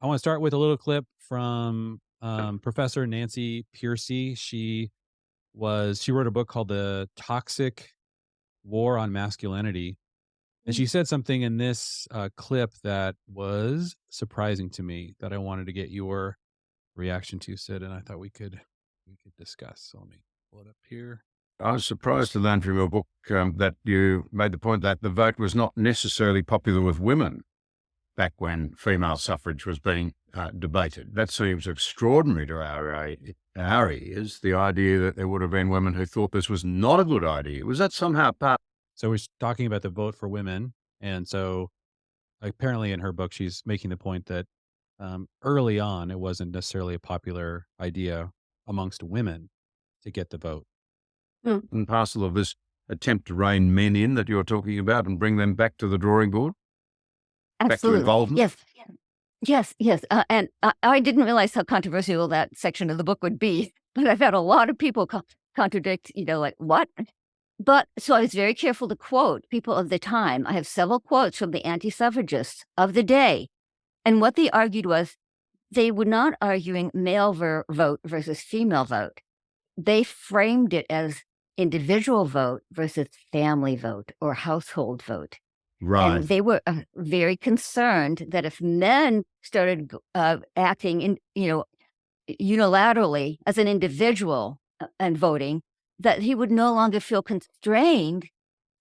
I want to start with a little clip from Professor Nancy Pearcy. She wrote a book called The Toxic War on Masculinity. And she said something in this clip that was surprising to me that I wanted to get your reaction to, Sid, and I thought we could discuss. So let me pull it up here. I was surprised to learn from your book that you made the point that the vote was not necessarily popular with women back when female suffrage was being debated. That seems extraordinary to our ears, the idea that there would have been women who thought this was not a good idea. Was that somehow part? So we're talking about the vote for women, and so apparently in her book she's making the point that early on it wasn't necessarily a popular idea amongst women to get the vote. And parcel of this attempt to rein men in that you're talking about and bring them back to the drawing board, back to Absolutely. involvement? Yes. Yes, yes. And I didn't realize how controversial that section of the book would be, but I've had a lot of people contradict, like, what? But so I was very careful to quote people of the time. I have several quotes from the anti-suffragists of the day. And what they argued was they were not arguing male vote versus female vote. They framed it as individual vote versus family vote or household vote. Right. And they were very concerned that if men started acting unilaterally as an individual and voting, that he would no longer feel constrained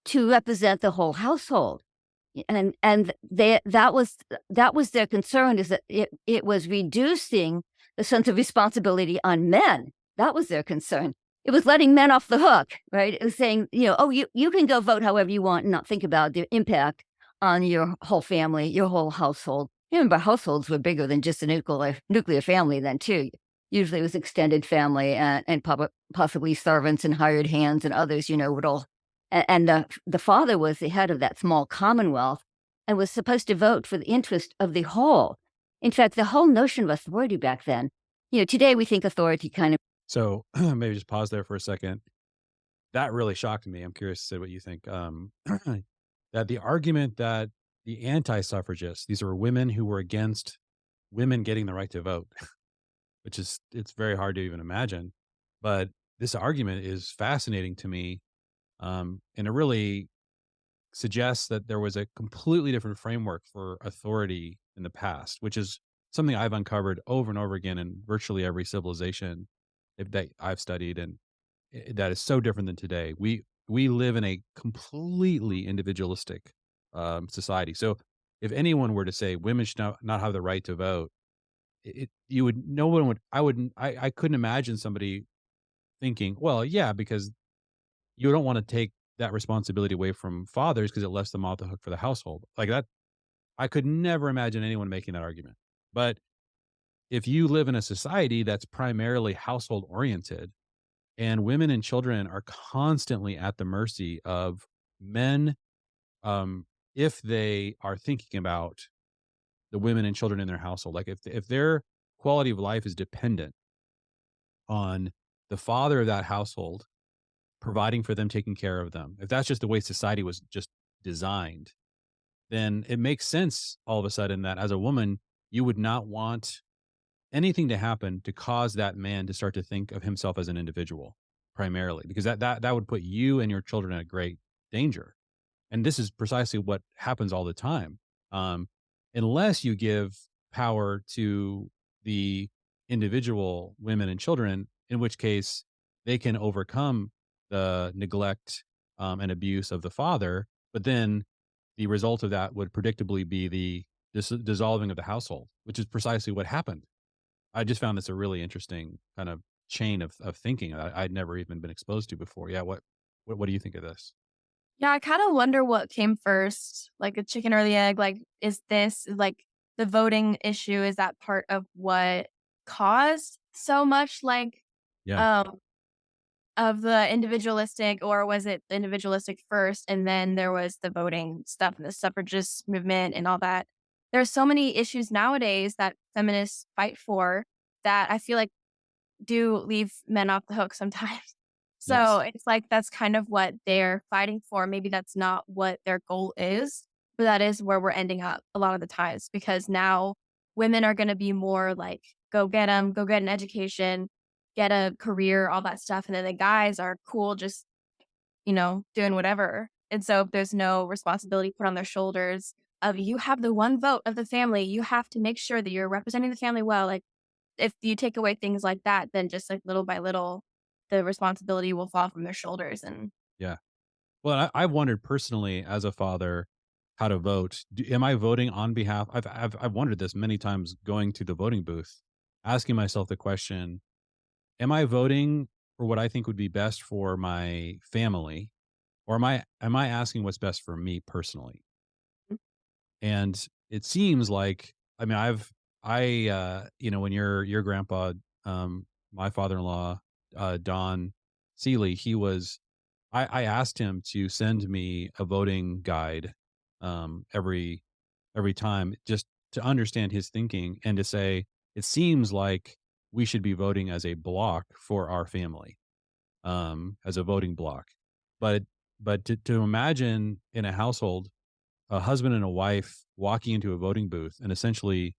to represent the whole household. And that was their concern, is that it was reducing the sense of responsibility on men. That was their concern. It was letting men off the hook, right? It was saying, oh, you can go vote however you want and not think about the impact on your whole family, your whole household. Remember, households were bigger than just a nuclear family then, too. Usually it was extended family and possibly servants and hired hands and others, would all. And the father was the head of that small commonwealth and was supposed to vote for the interest of the whole. In fact, the whole notion of authority back then, today we think authority kind of. So maybe just pause there for a second. That really shocked me. I'm curious to say what you think. That the argument that the anti-suffragists, these are women who were against women getting the right to vote, it's very hard to even imagine. But this argument is fascinating to me, and it really suggests that there was a completely different framework for authority in the past, which is something I've uncovered over and over again in virtually every civilization that I've studied, and that is so different than today. We live in a completely individualistic society. So if anyone were to say women should not have the right to vote, you would no one would I wouldn't I couldn't imagine somebody thinking, well, yeah, because you don't want to take that responsibility away from fathers because it lets them off the hook for the household. Like that, I could never imagine anyone making that argument. But if you live in a society that's primarily household oriented, and women and children are constantly at the mercy of men, if they are thinking about the women and children in their household, like if their quality of life is dependent on the father of that household providing for them, taking care of them, if that's just the way society was just designed, then it makes sense all of a sudden that as a woman, you would not want anything to happen to cause that man to start to think of himself as an individual primarily, because that would put you and your children at great danger. And this is precisely what happens all the time. Unless you give power to the individual women and children, in which case they can overcome the neglect and abuse of the father. But then the result of that would predictably be the dissolving of the household, which is precisely what happened. I just found this a really interesting kind of chain of thinking that I'd never even been exposed to before. Yeah, what do you think of this? Yeah, I kind of wonder what came first, like the chicken or the egg. Like, is this like the voting issue? Is that part of what caused so much Yeah. um of the individualistic, or was it the individualistic first and then there was the voting stuff and the suffragist movement and all that? There's so many issues nowadays that feminists fight for that I feel like do leave men off the hook sometimes. So Yes. it's like that's kind of what they're fighting for. Maybe that's not what their goal is, but that is where we're ending up a lot of the times because now women are going to be more like, go get them, go get an education, get a career, all that stuff. And then the guys are cool, just, doing whatever. And so if there's no responsibility put on their shoulders of you have the one vote of the family, you have to make sure that you're representing the family well. Like if you take away things like that, then just like little by little, the responsibility will fall from their shoulders. And Yeah. Well, I've wondered personally as a father how to vote. Am I voting on behalf? I've wondered this many times going to the voting booth, asking myself the question: am I voting for what I think would be best for my family, or am I asking what's best for me personally? And it seems like, I mean, when your grandpa, my father-in-law, Don Seeley, I asked him to send me a voting guide, every time, just to understand his thinking and to say, it seems like we should be voting as a block for our family, as a voting block. But to imagine in a household, a husband and a wife walking into a voting booth and essentially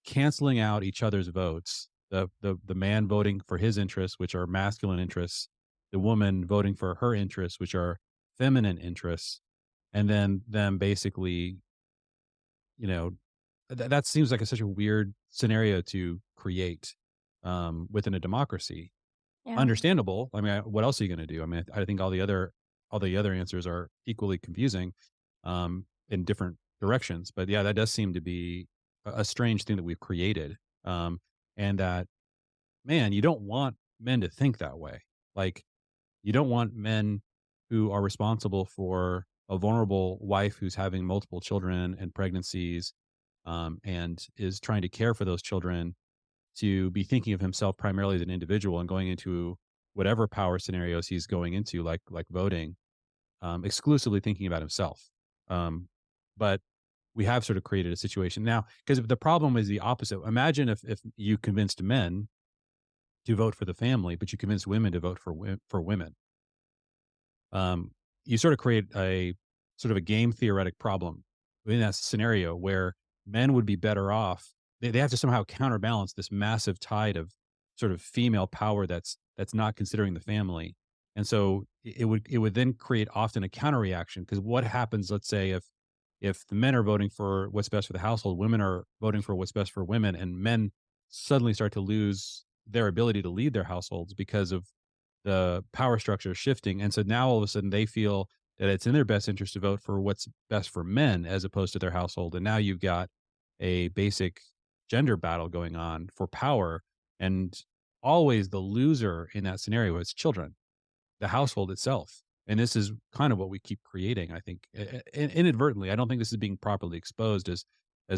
canceling out each other's votes. The man voting for his interests, which are masculine interests, the woman voting for her interests, which are feminine interests, and then them basically, you know, that seems like such a weird scenario to create, within a democracy. yeah. Understandable. I mean, what else are you going to do? I mean, I think all the other answers are equally confusing, in different directions. But yeah, that does seem to be a strange thing that we've created, and that, man, you don't want men to think that way. Like, you don't want men who are responsible for a vulnerable wife who's having multiple children and pregnancies, and is trying to care for those children, to be thinking of himself primarily as an individual and going into whatever power scenarios he's going into, like voting, exclusively thinking about himself. But we have sort of created a situation now, because the problem is the opposite. Imagine if you convinced men to vote for the family, but you convinced women to vote for women. You sort of create a sort of a game theoretic problem in that scenario where men would be better off. They have to somehow counterbalance this massive tide of sort of female power that's not considering the family. And so it would then create often a counter reaction, because what happens, let's say, if the men are voting for what's best for the household, women are voting for what's best for women, and men suddenly start to lose their ability to lead their households because of the power structure shifting. And so now all of a sudden they feel that it's in their best interest to vote for what's best for men as opposed to their household. And now you've got a basic gender battle going on for power. And always the loser in that scenario is children, the household itself. And this is kind of what we keep creating, I think, inadvertently. I don't think this is being properly exposed as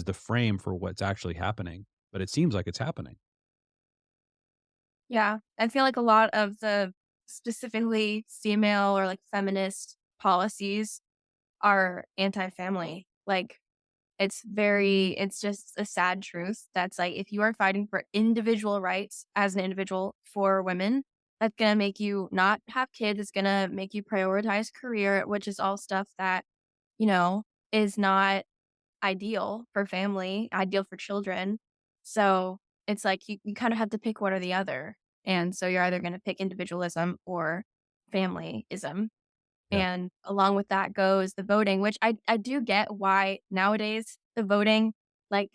the frame for what's actually happening, but it seems like it's happening. Yeah. I feel like a lot of the specifically female or like feminist policies are anti-family. Like it's just a sad truth that's like if you are fighting for individual rights as an individual for women, that's gonna make you not have kids. It's gonna make you prioritize career, which is all stuff that, you know, is not ideal for family, ideal for children. So it's like you kind of have to pick one or the other. And so you're either gonna pick individualism or familyism. Yeah. And along with that goes the voting, which I do get why nowadays the voting, like,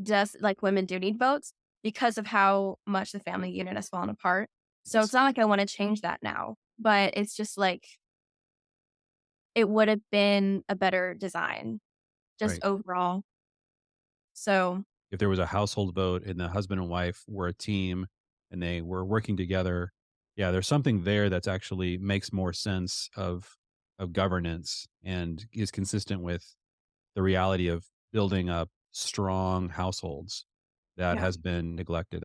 does like, women do need votes because of how much the family unit has fallen apart. So it's Yes. not like I wanna change that now, but it's just, like, it would've been a better design just Right. overall. So, If there was a household vote and the husband and wife were a team and they were working together, yeah, there's something there that's actually makes more sense of governance and is consistent with the reality of building up strong households that yeah. has been neglected.